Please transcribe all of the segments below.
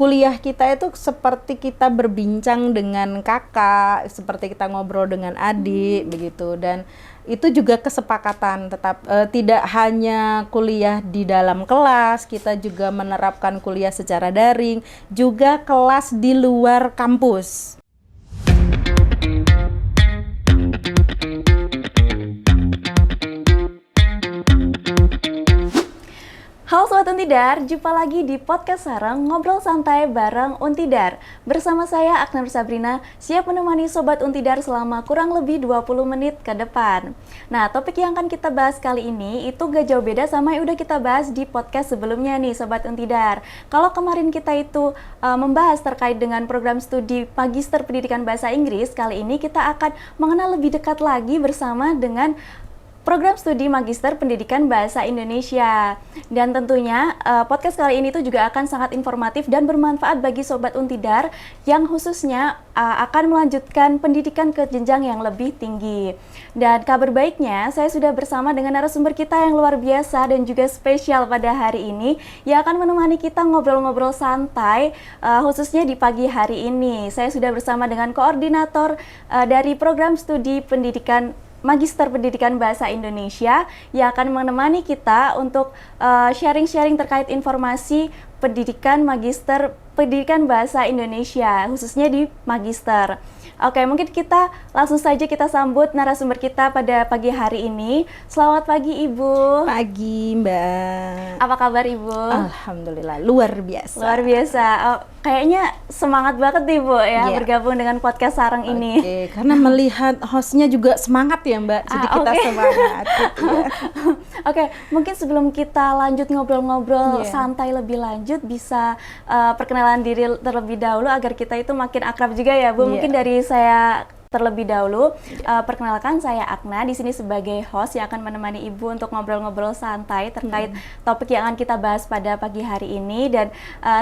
kuliah kita itu seperti kita berbincang dengan kakak, seperti kita ngobrol dengan adik begitu, dan itu juga kesepakatan tetap tidak hanya kuliah di dalam kelas, kita juga menerapkan kuliah secara daring, juga kelas di luar kampus. Halo Sobat Untidar, jumpa lagi di podcast Sarang Ngobrol Santai bareng Untidar. Bersama saya Akna Sabrina, siap menemani Sobat Untidar selama kurang lebih 20 menit ke depan. Nah, topik yang akan kita bahas kali ini itu gak jauh beda sama yang udah kita bahas di podcast sebelumnya nih Sobat Untidar. Kalau kemarin kita itu membahas terkait dengan program studi Magister Pendidikan Bahasa Inggris, kali ini kita akan mengenal lebih dekat lagi bersama dengan program studi Magister Pendidikan Bahasa Indonesia. Dan tentunya podcast kali ini tuh juga akan sangat informatif dan bermanfaat bagi Sobat Untidar yang khususnya akan melanjutkan pendidikan ke jenjang yang lebih tinggi. Dan kabar baiknya, saya sudah bersama dengan narasumber kita yang luar biasa dan juga spesial pada hari ini yang akan menemani kita ngobrol-ngobrol santai khususnya di pagi hari ini. Saya sudah bersama dengan koordinator dari program studi pendidikan Magister Pendidikan Bahasa Indonesia yang akan menemani kita untuk sharing-sharing terkait informasi pendidikan Magister Pendidikan Bahasa Indonesia, khususnya di Magister. Oke, mungkin kita langsung saja kita sambut narasumber kita pada pagi hari ini. Selamat pagi Ibu. Pagi Mbak. Apa kabar Ibu? Alhamdulillah, luar biasa. Luar biasa. Kayaknya semangat banget nih Bu ya bergabung dengan podcast Sarang ini. Oke, karena melihat hostnya juga semangat ya Mbak, jadi kita semangat gitu ya. Oke, mungkin sebelum kita lanjut ngobrol-ngobrol santai lebih lanjut, bisa perkenalan diri terlebih dahulu agar kita itu makin akrab juga ya Bu. Mungkin dari saya terlebih dahulu, perkenalkan saya Akna di sini sebagai host yang akan menemani Ibu untuk ngobrol-ngobrol santai terkait topik yang akan kita bahas pada pagi hari ini. Dan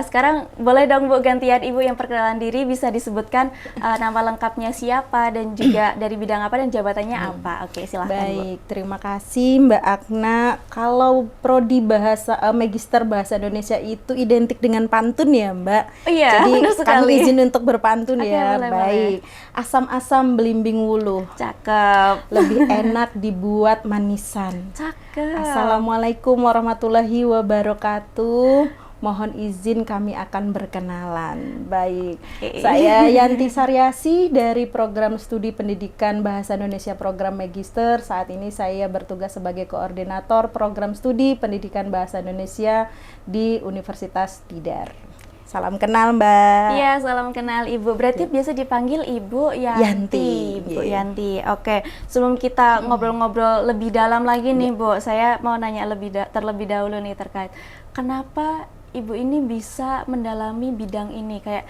sekarang boleh dong Bu gantian Ibu yang perkenalan diri, bisa disebutkan nama lengkapnya siapa dan juga dari bidang apa dan jabatannya apa. Oke, silahkan Baik, Bu. terima kasih Mbak Akna. Kalau prodi bahasa Magister Bahasa Indonesia itu identik dengan pantun ya Mbak. Iya, jadi kami izin untuk berpantun ya. Boleh, baik. Asam-asam belimbing wuluh. Cakep. Lebih enak dibuat manisan. Cakep. Assalamualaikum warahmatullahi wabarakatuh. Mohon izin kami akan berkenalan. Baik, saya Yanti Saryasi dari program studi pendidikan Bahasa Indonesia program Magister. Saat ini saya bertugas sebagai koordinator program studi pendidikan Bahasa Indonesia di Universitas Tidar. Salam kenal Mbak. Iya, salam kenal Ibu. Berarti biasa dipanggil Ibu Yanti. Ibu Yanti. Oke, sebelum kita ngobrol-ngobrol lebih dalam lagi nih Bu, saya mau nanya terlebih dahulu nih terkait kenapa Ibu ini bisa mendalami bidang ini, kayak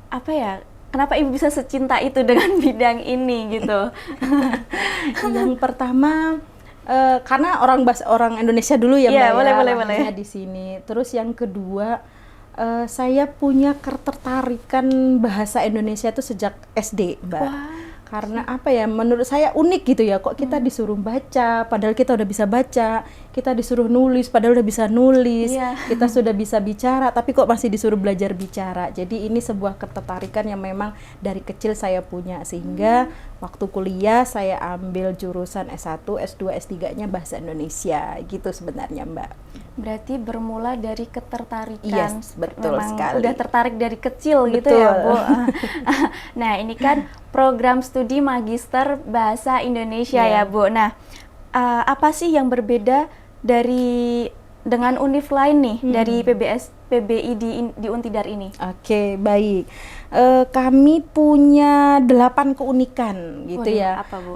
apa ya? Kenapa Ibu bisa secinta itu dengan bidang ini gitu? Yang pertama karena orang Indonesia dulu ya Mbak. Boleh. Di sini. Terus yang kedua, saya punya ketertarikan bahasa Indonesia itu sejak SD, Mbak. Wah. Karena apa ya, menurut saya unik gitu ya, kok kita disuruh baca, padahal kita udah bisa baca, kita disuruh nulis, padahal udah bisa nulis, kita sudah bisa bicara, tapi kok masih disuruh belajar bicara. Jadi ini sebuah ketertarikan yang memang dari kecil saya punya, sehingga waktu kuliah saya ambil jurusan S1, S2, S3-nya Bahasa Indonesia, gitu sebenarnya Mbak. Berarti bermula dari ketertarikan. Yes, betul memang sekali. Udah tertarik dari kecil gitu ya Bu. Nah, ini kan program studi Magister Bahasa Indonesia ya Bu. Nah, apa sih yang berbeda dengan univ lain nih dari PBI di Untidar ini? Oke, baik. Kami punya 8 keunikan gitu ya. Apa Bu?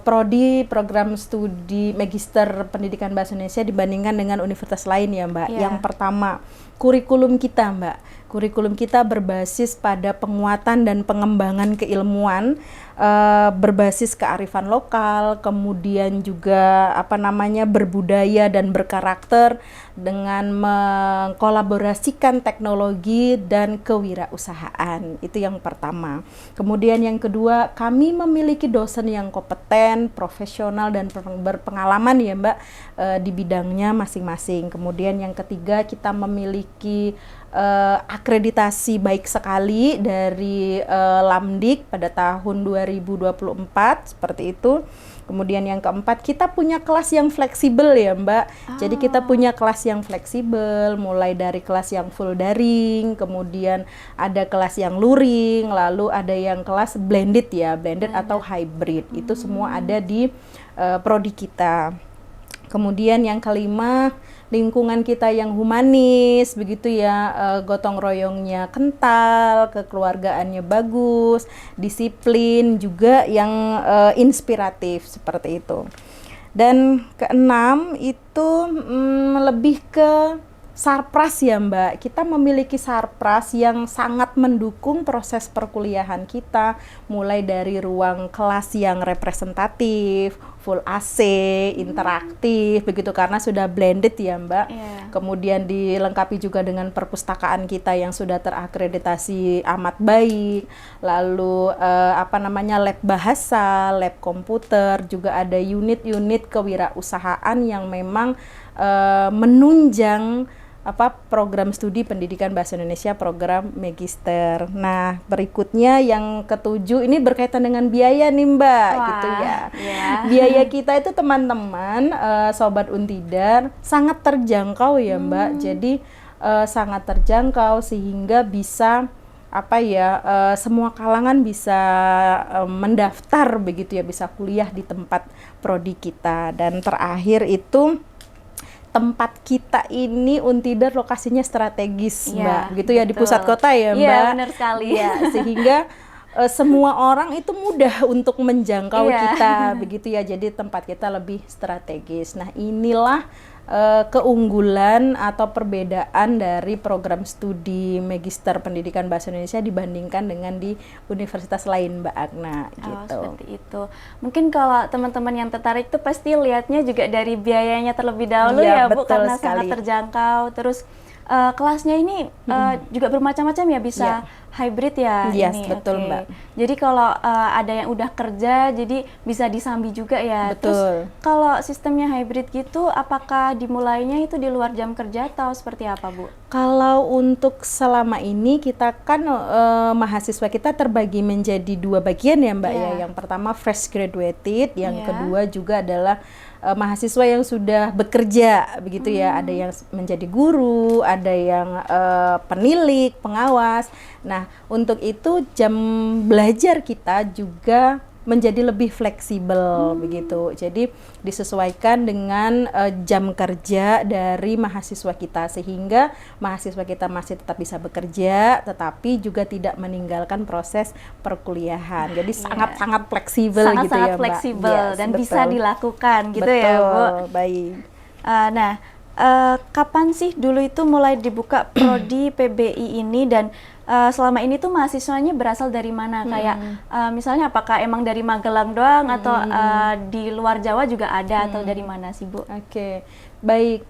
Prodi program studi Magister Pendidikan Bahasa Indonesia dibandingkan dengan universitas lain ya Mbak. Yang pertama, kurikulum kita Mbak. Kurikulum kita berbasis pada penguatan dan pengembangan keilmuan berbasis kearifan lokal, kemudian juga berbudaya dan berkarakter dengan mengkolaborasikan teknologi dan kewirausahaan. Itu yang pertama. Kemudian yang kedua, kami memiliki dosen yang kompeten, profesional dan berpengalaman ya Mbak di bidangnya masing-masing. Kemudian yang ketiga, kita memiliki akreditasi baik sekali dari Lamdik pada tahun 2024 seperti itu. Kemudian yang keempat, kita punya kelas yang fleksibel ya Mbak. Jadi kita punya kelas yang fleksibel, mulai dari kelas yang full daring, kemudian ada kelas yang luring, lalu ada yang kelas blended ya, blended atau hybrid. Itu semua ada di prodi kita. Kemudian yang kelima, lingkungan kita yang humanis, begitu ya, gotong royongnya kental, kekeluargaannya bagus, disiplin juga yang inspiratif seperti itu. Dan keenam itu lebih ke sarpras ya Mbak. Kita memiliki sarpras yang sangat mendukung proses perkuliahan kita, mulai dari ruang kelas yang representatif, full AC, interaktif, begitu karena sudah blended ya Mbak. Kemudian dilengkapi juga dengan perpustakaan kita yang sudah terakreditasi amat baik. Lalu lab bahasa, lab komputer, juga ada unit-unit kewirausahaan yang memang menunjang program studi pendidikan bahasa Indonesia program magister. Nah, berikutnya yang ketujuh ini berkaitan dengan biaya nih Mbak. Gitu ya. Biaya kita itu teman-teman Sobat Untidar sangat terjangkau ya Mbak. Jadi sangat terjangkau sehingga bisa semua kalangan bisa mendaftar begitu ya, bisa kuliah di tempat prodi kita. Dan terakhir itu tempat kita ini Untidar lokasinya strategis Mbak, gitu ya, di pusat kota ya Mbak. Iya, benar sekali. Ya, sehingga semua orang itu mudah untuk menjangkau kita, begitu ya. Jadi tempat kita lebih strategis. Nah, inilah keunggulan atau perbedaan dari program studi Magister Pendidikan Bahasa Indonesia dibandingkan dengan di universitas lain Mbak Agna gitu. Seperti itu. Mungkin kalau teman-teman yang tertarik tuh pasti lihatnya juga dari biayanya terlebih dahulu ya Bu, karena sangat terjangkau. Terus kelasnya ini juga bermacam-macam ya, bisa hybrid ya. Yes, ini. Betul Mbak. Jadi kalau ada yang udah kerja, jadi bisa disambi juga ya. Betul. Terus kalau sistemnya hybrid gitu, apakah dimulainya itu di luar jam kerja atau seperti apa Bu? Kalau untuk selama ini kita kan mahasiswa kita terbagi menjadi dua bagian ya Mbak ya. Yang pertama fresh graduated, yang kedua juga adalah mahasiswa yang sudah bekerja begitu ya. Ada yang menjadi guru, ada yang penilik, pengawas. Nah, untuk itu jam belajar kita juga menjadi lebih fleksibel begitu. Jadi disesuaikan dengan jam kerja dari mahasiswa kita, sehingga mahasiswa kita masih tetap bisa bekerja tetapi juga tidak meninggalkan proses perkuliahan. Jadi sangat-sangat fleksibel gitu ya Mbak. Sangat-sangat fleksibel dan bisa dilakukan gitu ya Bu. Baik. Kapan sih dulu itu mulai dibuka prodi PBI ini, dan selama ini tuh mahasiswanya berasal dari mana? Kayak misalnya apakah emang dari Magelang doang atau di luar Jawa juga ada atau dari mana sih Bu? Oke, baik.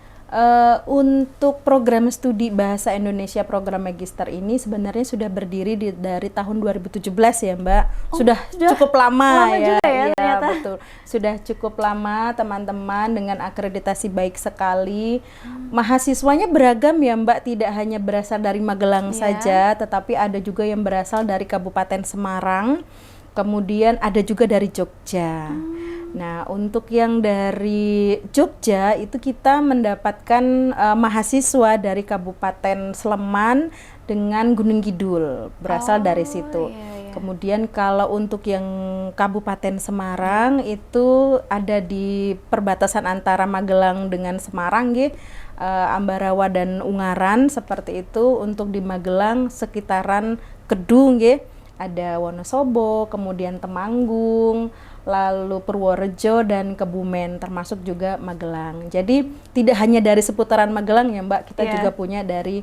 Untuk program studi Bahasa Indonesia program magister ini sebenarnya sudah berdiri dari tahun 2017 ya Mbak. Sudah cukup lama ya. Juga ya ternyata. Betul. Sudah cukup lama teman-teman, dengan akreditasi baik sekali. Mahasiswanya beragam ya Mbak, tidak hanya berasal dari Magelang saja, tetapi ada juga yang berasal dari Kabupaten Semarang. Kemudian ada juga dari Jogja. Nah, untuk yang dari Jogja itu kita mendapatkan mahasiswa dari Kabupaten Sleman dengan Gunung Kidul, berasal dari situ. Kemudian kalau untuk yang Kabupaten Semarang itu ada di perbatasan antara Magelang dengan Semarang, Ambarawa dan Ungaran seperti itu. Untuk di Magelang sekitaran Kedung, ada Wonosobo, kemudian Temanggung, lalu Purworejo dan Kebumen, termasuk juga Magelang. Jadi tidak hanya dari seputaran Magelang ya Mbak, kita juga punya dari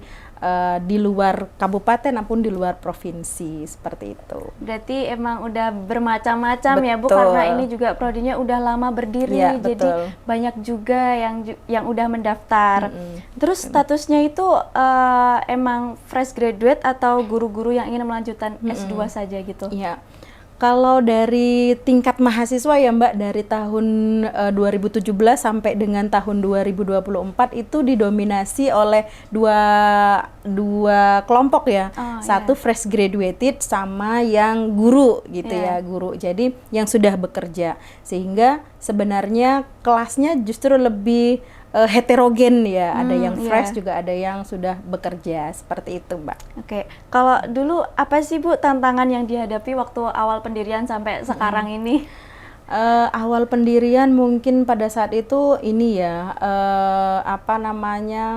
di luar kabupaten maupun di luar provinsi, seperti itu. Berarti emang udah bermacam-macam ya Bu, karena ini juga prodinya udah lama berdiri, jadi banyak juga yang udah mendaftar. Terus statusnya itu emang fresh graduate atau guru-guru yang ingin melanjutkan S2 saja gitu? Iya. Kalau dari tingkat mahasiswa ya Mbak, dari tahun 2017 sampai dengan tahun 2024 itu didominasi oleh dua kelompok ya. Satu fresh graduated sama yang guru gitu ya, guru. Jadi yang sudah bekerja. Sehingga sebenarnya kelasnya justru lebih heterogen ya, ada yang fresh juga ada yang sudah bekerja, seperti itu Mbak. Oke, kalau dulu apa sih Bu tantangan yang dihadapi waktu awal pendirian sampai sekarang ini? Awal pendirian mungkin pada saat itu ini ya,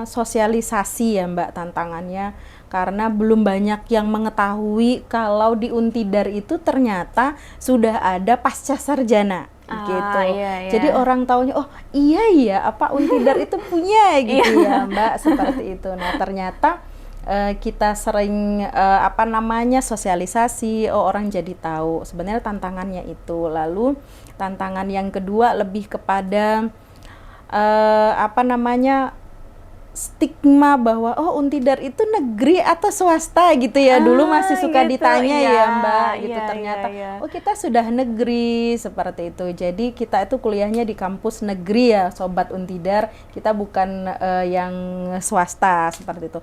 sosialisasi ya Mbak tantangannya. Karena belum banyak yang mengetahui kalau di Untidar itu ternyata sudah ada pasca sarjana. Gitu. Jadi orang taunya oh iya ya apa Untidar itu punya gitu ya Mbak, seperti itu. Nah ternyata kita sering sosialisasi, orang jadi tahu sebenarnya tantangannya itu. Lalu tantangan yang kedua lebih kepada stigma bahwa Untidar itu negeri atau swasta gitu ya. Dulu masih suka ditanya ya Mbak gitu. Ternyata kita sudah negeri, seperti itu. Jadi kita itu kuliahnya di kampus negeri ya Sobat Untidar, kita bukan yang swasta, seperti itu.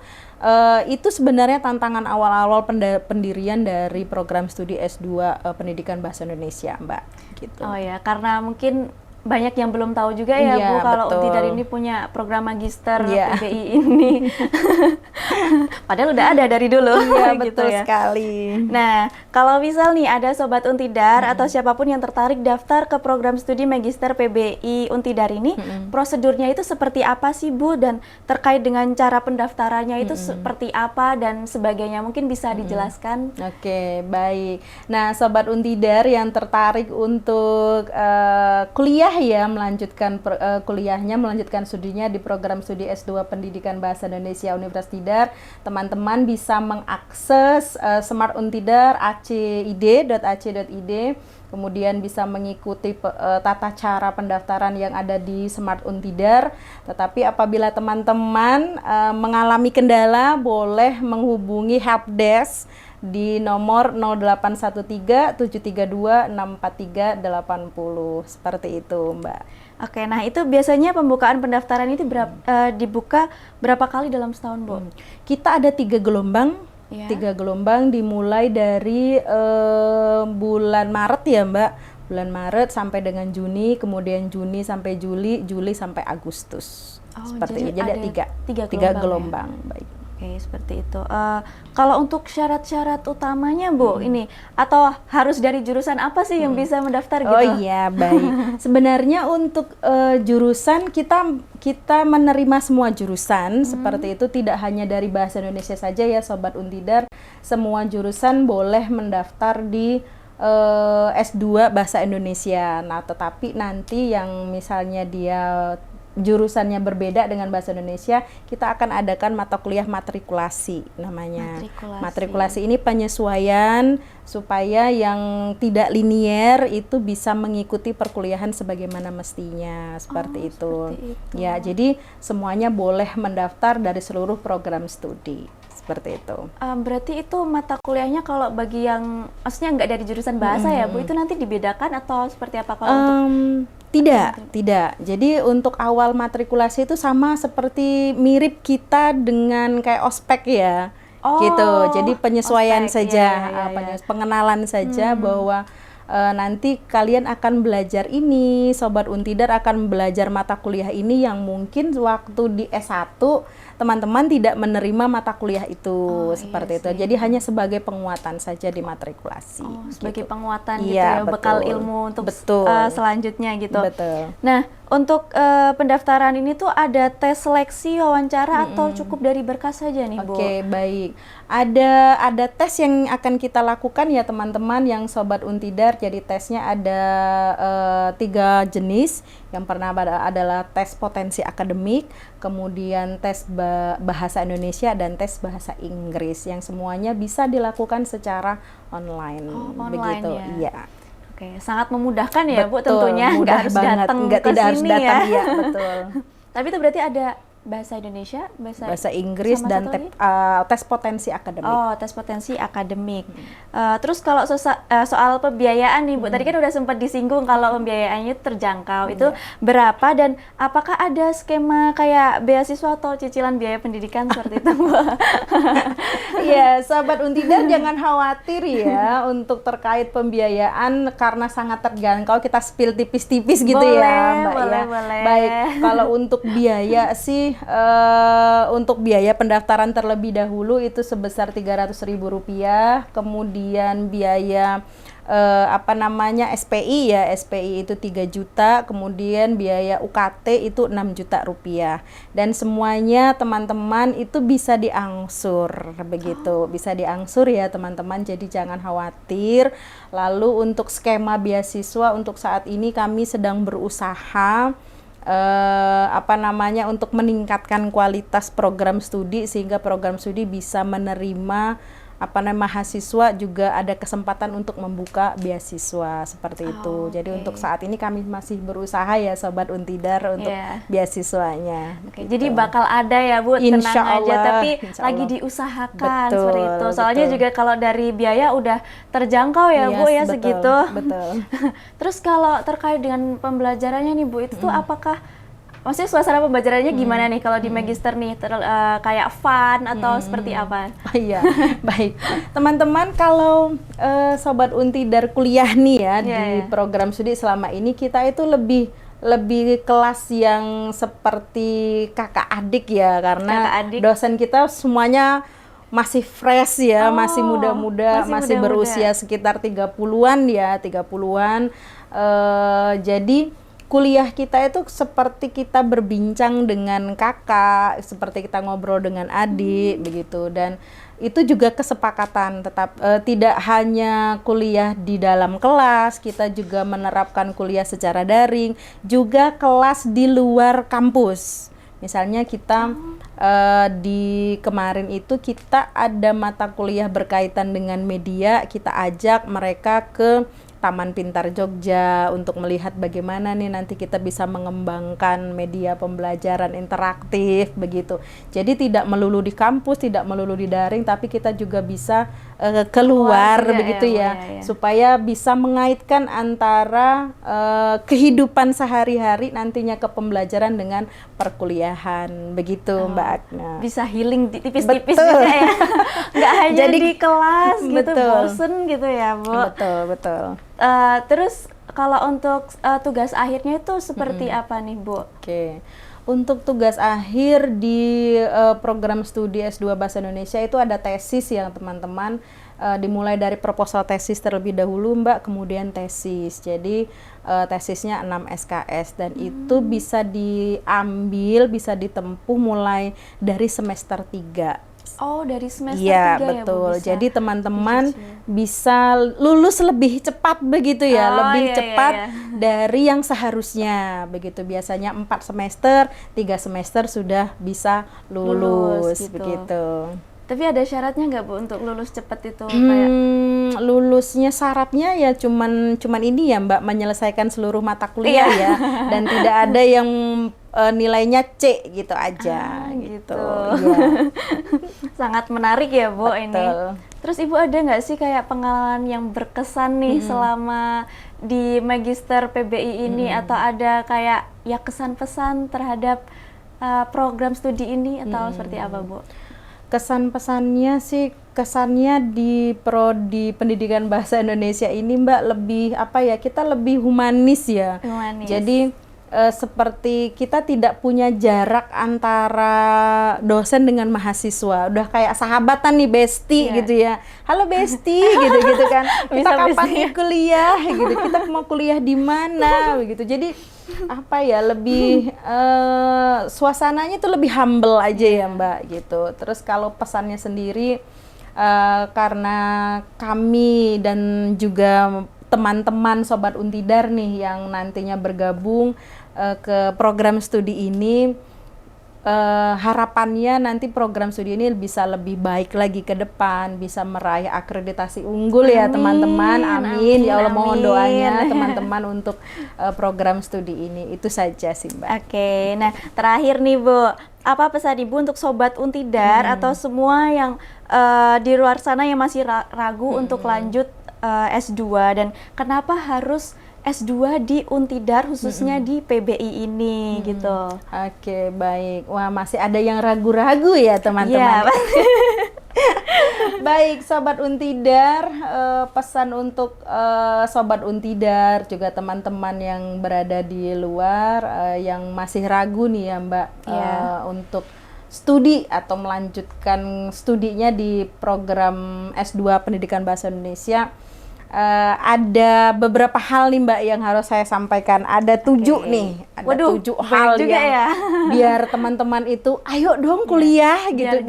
Itu sebenarnya tantangan awal-awal pendirian dari program studi S2 Pendidikan Bahasa Indonesia Mbak gitu. Oh ya, karena mungkin banyak yang belum tahu juga ya Bu kalau Untidar ini punya program magister PBI ini. Padahal udah ada dari dulu. Iya gitu betul ya. sekali. Nah kalau misal nih ada Sobat Untidar atau siapapun yang tertarik daftar ke program studi magister PBI Untidar ini, prosedurnya itu seperti apa sih Bu, dan terkait dengan cara pendaftarannya itu seperti apa dan sebagainya, mungkin bisa dijelaskan? Oke, baik. Nah Sobat Untidar yang tertarik untuk kuliah ya, melanjutkan kuliahnya, melanjutkan studinya di program studi S2 Pendidikan Bahasa Indonesia Universitas Tidar, teman-teman bisa mengakses Smart Untidar acid.ac.id, kemudian bisa mengikuti tata cara pendaftaran yang ada di Smart Untidar. Tetapi apabila teman-teman mengalami kendala, boleh menghubungi helpdesk di nomor 0813 732 643 80, seperti itu Mbak. Oke, nah itu biasanya pembukaan pendaftaran itu dibuka berapa kali dalam setahun Bu? Kita ada 3 gelombang. 3 gelombang dimulai dari bulan Maret ya Mbak, bulan Maret sampai dengan Juni, kemudian Juni sampai Juli, Juli sampai Agustus. Seperti itu. Jadi ada tiga gelombang. Ya? Baik. Oke, seperti itu. Kalau untuk syarat-syarat utamanya Bu, ini atau harus dari jurusan apa sih yang bisa mendaftar gitu? Oh iya, baik. Sebenarnya untuk jurusan kita menerima semua jurusan, seperti itu, tidak hanya dari Bahasa Indonesia saja ya Sobat Untidar. Semua jurusan boleh mendaftar di S2 Bahasa Indonesia. Nah, tetapi nanti yang misalnya dia jurusannya berbeda dengan Bahasa Indonesia, kita akan adakan mata kuliah matrikulasi namanya. Matrikulasi ini penyesuaian supaya yang tidak linier itu bisa mengikuti perkuliahan sebagaimana mestinya, seperti itu. Ya, jadi semuanya boleh mendaftar dari seluruh program studi. Seperti itu. Berarti itu mata kuliahnya kalau bagi yang maksudnya nggak dari jurusan bahasa ya Bu, itu nanti dibedakan atau seperti apa kalau untuk Tidak. Jadi untuk awal matrikulasi itu sama seperti mirip kita dengan kayak ospek ya. Gitu. Jadi penyesuaian ospek, saja, pengenalan saja bahwa nanti kalian akan belajar ini, Sobat Untidar akan belajar mata kuliah ini yang mungkin waktu di S1 teman-teman tidak menerima mata kuliah itu, seperti itu. Jadi hanya sebagai penguatan saja di matrikulasi. Sebagai gitu. penguatan gitu ya, bekal ilmu untuk selanjutnya gitu. Betul. Nah, Untuk pendaftaran ini tuh ada tes seleksi, wawancara atau cukup dari berkas saja nih, Bu? Oke, baik. Ada tes yang akan kita lakukan ya teman-teman yang Sobat Untidar. Jadi tesnya ada 3 jenis. Yang pertama adalah tes potensi akademik, kemudian tes bahasa Indonesia dan tes bahasa Inggris yang semuanya bisa dilakukan secara online. Online begitu. ya? Iya. Oke, sangat memudahkan ya, Bu, Betul, tentunya. Nggak mudah harus banget. datang Nggak, ke tidak harus sini datang, ya. iya, betul. Tapi itu berarti ada bahasa Indonesia, Bahasa Inggris sama dan satu lagi? tes potensi akademik. Oh, tes potensi akademik. Terus kalau soal pembiayaan nih, Bu, tadi kan udah sempat disinggung kalau pembiayaannya terjangkau. Itu berapa dan apakah ada skema kayak beasiswa atau cicilan biaya pendidikan seperti itu, Bu? Iya, Sobat Untidar jangan khawatir ya untuk terkait pembiayaan karena sangat terjangkau. Kita spill tipis-tipis gitu ya, Mbak boleh, ya. boleh. Baik, kalau untuk biaya sih untuk biaya pendaftaran terlebih dahulu itu sebesar Rp300.000, kemudian biaya SPI ya, SPI itu 3 juta, kemudian biaya UKT itu 6 juta rupiah, dan semuanya teman-teman itu bisa diangsur begitu, bisa diangsur ya teman-teman, jadi jangan khawatir. Lalu untuk skema beasiswa untuk saat ini kami sedang berusaha untuk meningkatkan kualitas program studi sehingga program studi bisa menerima mahasiswa juga ada kesempatan untuk membuka beasiswa seperti itu. Jadi untuk saat ini kami masih berusaha ya Sobat Untidar untuk beasiswanya. Gitu. Jadi bakal ada ya, Bu, tenang aja, tapi lagi diusahakan. Betul, seperti itu. Soalnya juga kalau dari biaya udah terjangkau ya, Bu, ya, betul, segitu. Betul. Terus kalau terkait dengan pembelajarannya nih, Bu, itu tuh apakah maksudnya suasana pembelajarannya gimana nih kalau di Magister nih, kayak fun atau seperti apa? Iya, baik. Teman-teman, kalau Sobat Untidar kuliah nih ya di program studi selama ini, kita itu lebih kelas yang seperti kakak adik ya, karena dosen kita semuanya masih fresh ya, masih muda-muda, masih berusia sekitar 30-an ya, 30-an. Jadi kuliah kita itu seperti kita berbincang dengan kakak, seperti kita ngobrol dengan adik begitu, dan itu juga kesepakatan tidak hanya kuliah di dalam kelas, kita juga menerapkan kuliah secara daring, juga kelas di luar kampus. Misalnya kita di kemarin itu kita ada mata kuliah berkaitan dengan media, kita ajak mereka ke Taman Pintar Jogja untuk melihat bagaimana nih nanti kita bisa mengembangkan media pembelajaran interaktif begitu. Jadi tidak melulu di kampus, tidak melulu di daring, tapi kita juga bisa keluar begitu ya, supaya bisa mengaitkan antara kehidupan sehari-hari nantinya ke pembelajaran dengan perkuliahan begitu, Mbak Agna. Bisa healing tipis-tipis gitu ya, nggak hanya jadi, di kelas gitu, bosen gitu ya, Bu. Betul. Terus kalau untuk tugas akhirnya itu seperti apa nih, Bu? Oke. Untuk tugas akhir di program studi S2 Bahasa Indonesia itu ada tesis ya teman-teman, dimulai dari proposal tesis terlebih dahulu, Mbak, kemudian tesis. Jadi tesisnya 6 SKS dan itu bisa diambil, bisa ditempuh mulai dari semester 3. Oh, dari semester 3 ya, Bu? Betul. Jadi teman-teman bisa lulus lebih cepat begitu ya, lebih cepat dari yang seharusnya begitu. Biasanya 4 semester, 3 semester sudah bisa lulus gitu. Begitu. Tapi ada syaratnya nggak, Bu, untuk lulus cepat itu? Lulusnya syaratnya ya cuman ini ya, Mbak, menyelesaikan seluruh mata kuliah ya, dan tidak ada yang nilainya C gitu aja gitu. Ya. Sangat menarik ya, Bu. Betul. Ini. Terus Ibu ada nggak sih kayak pengalaman yang berkesan nih selama di Magister PBI ini, atau ada kayak ya kesan-pesan terhadap program studi ini atau seperti apa, Bu? Kesan-pesannya sih, kesannya di prodi pendidikan bahasa Indonesia ini, Mbak, lebih kita lebih humanis ya. Jadi seperti kita tidak punya jarak antara dosen dengan mahasiswa, udah kayak sahabatan nih, bestie gitu ya. Halo bestie gitu kan. Kita kapan nih kuliah gitu, kita mau kuliah di mana begitu. Jadi apa ya, lebih suasananya tuh lebih humble aja ya Mbak gitu. Terus kalau pesannya sendiri, karena kami dan juga teman-teman Sobat Untidar nih yang nantinya bergabung ke program studi ini, harapannya nanti program studi ini bisa lebih baik lagi ke depan, bisa meraih akreditasi unggul ya teman-teman. Amin. Ya Allah, mohon doanya teman-teman untuk program studi ini. Itu saja sih Mbak. Oke, nah terakhir nih Bu, apa pesan Ibu untuk Sobat Untidar atau semua yang di luar sana yang masih ragu untuk lanjut S2, dan kenapa harus S2 di Untidar khususnya di PBI ini gitu. Oke, baik. Wah, masih ada yang ragu-ragu ya teman-teman. Iya. Baik, Sobat Untidar, pesan untuk Sobat Untidar juga teman-teman yang berada di luar yang masih ragu nih ya Mbak, untuk studi atau melanjutkan studinya di program S2 Pendidikan Bahasa Indonesia. Ada beberapa hal nih Mbak yang harus saya sampaikan. Ada 7 nih, ada 7 hal juga yang ya. biar teman-teman itu ayo dong kuliah gitu,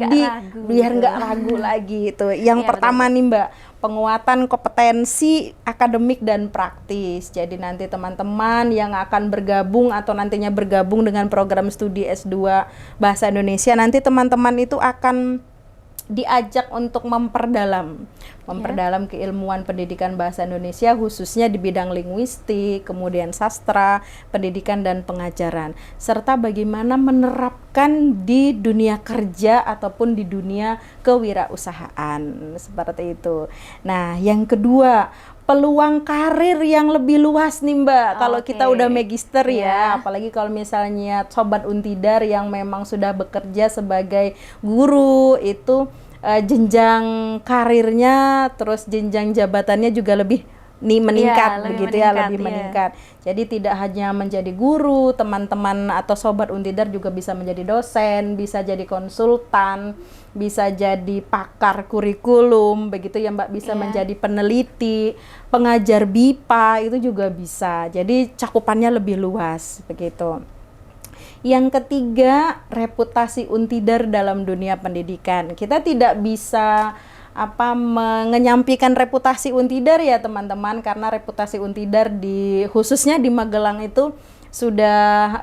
biar nggak ragu lagi itu. Yang pertama nih Mbak, penguatan kompetensi akademik dan praktis. Jadi nanti teman-teman yang akan bergabung atau nantinya bergabung dengan program studi S2 Bahasa Indonesia, nanti teman-teman itu akan diajak untuk memperdalam keilmuan pendidikan bahasa Indonesia khususnya di bidang linguistik, kemudian sastra, pendidikan dan pengajaran, serta bagaimana menerapkan di dunia kerja ataupun di dunia kewirausahaan seperti itu. Nah, yang kedua, peluang karir yang lebih luas nih Mbak. Kalau kita udah magister ya, apalagi kalau misalnya Sobat Untidar yang memang sudah bekerja sebagai guru, itu jenjang karirnya terus jenjang jabatannya juga lebih meningkat, lebih meningkat. Jadi tidak hanya menjadi guru, teman-teman atau Sobat Untidar juga bisa menjadi dosen, bisa jadi konsultan, bisa jadi pakar kurikulum, begitu ya Mbak, bisa menjadi peneliti, pengajar BIPA, itu juga bisa. Jadi cakupannya lebih luas, begitu. Yang ketiga, reputasi Untidar dalam dunia pendidikan. Kita tidak bisa menyampaikan reputasi Untidar ya teman-teman, karena reputasi Untidar khususnya di Magelang itu sudah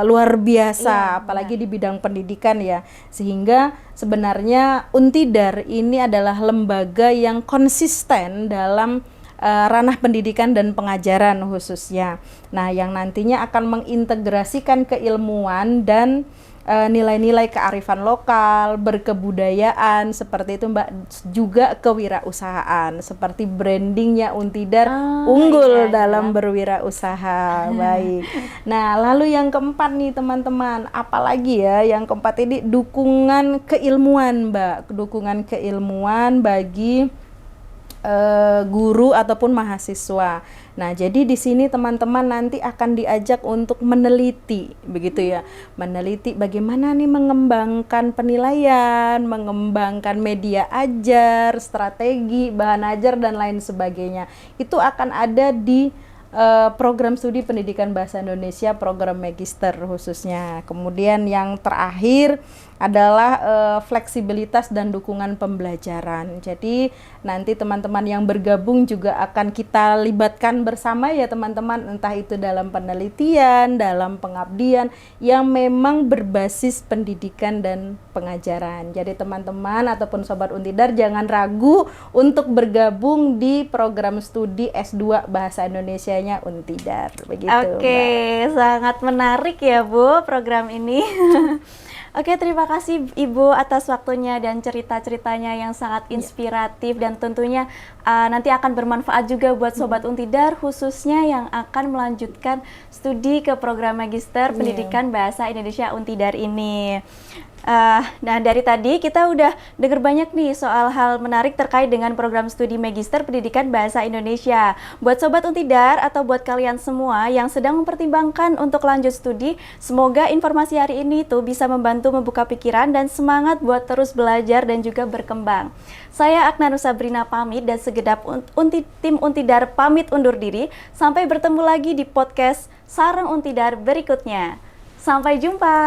luar biasa, apalagi di bidang pendidikan ya. Sehingga sebenarnya Untidar ini adalah lembaga yang konsisten dalam ranah pendidikan dan pengajaran khususnya. Nah, yang nantinya akan mengintegrasikan keilmuan dan nilai-nilai kearifan lokal, berkebudayaan, seperti itu Mbak, juga kewirausahaan, seperti brandingnya Untidar unggul dalam berwirausaha. Baik. Nah, lalu yang keempat nih teman-teman, apalagi ya yang keempat ini, dukungan keilmuan Mbak, dukungan keilmuan bagi guru ataupun mahasiswa. Nah, jadi di sini teman-teman nanti akan diajak untuk meneliti, begitu ya. Meneliti bagaimana nih mengembangkan penilaian, mengembangkan media ajar, strategi, bahan ajar dan lain sebagainya. Itu akan ada di program studi pendidikan bahasa Indonesia, program magister khususnya. Kemudian yang terakhir adalah fleksibilitas dan dukungan pembelajaran. Jadi nanti teman-teman yang bergabung juga akan kita libatkan bersama ya teman-teman, entah itu dalam penelitian, dalam pengabdian yang memang berbasis pendidikan dan pengajaran. Jadi teman-teman ataupun Sobat Untidar jangan ragu untuk bergabung di program studi S2 Bahasa Indonesianya Untidar. Begitu. Oke, Mbak. Sangat menarik ya Bu program ini. Oke, terima kasih Ibu atas waktunya dan cerita-ceritanya yang sangat inspiratif dan tentunya nanti akan bermanfaat juga buat Sobat Untidar khususnya yang akan melanjutkan studi ke program Magister Pendidikan Bahasa Indonesia Untidar ini. Nah, dari tadi kita udah dengar banyak nih soal hal menarik terkait dengan program studi Magister Pendidikan Bahasa Indonesia. Buat Sobat Untidar atau buat kalian semua yang sedang mempertimbangkan untuk lanjut studi, semoga informasi hari ini tuh bisa membantu membuka pikiran dan semangat buat terus belajar dan juga berkembang. Saya Akna Sabrina pamit dan segenap tim Untidar pamit undur diri. Sampai bertemu lagi di podcast Sarang Untidar berikutnya. Sampai jumpa.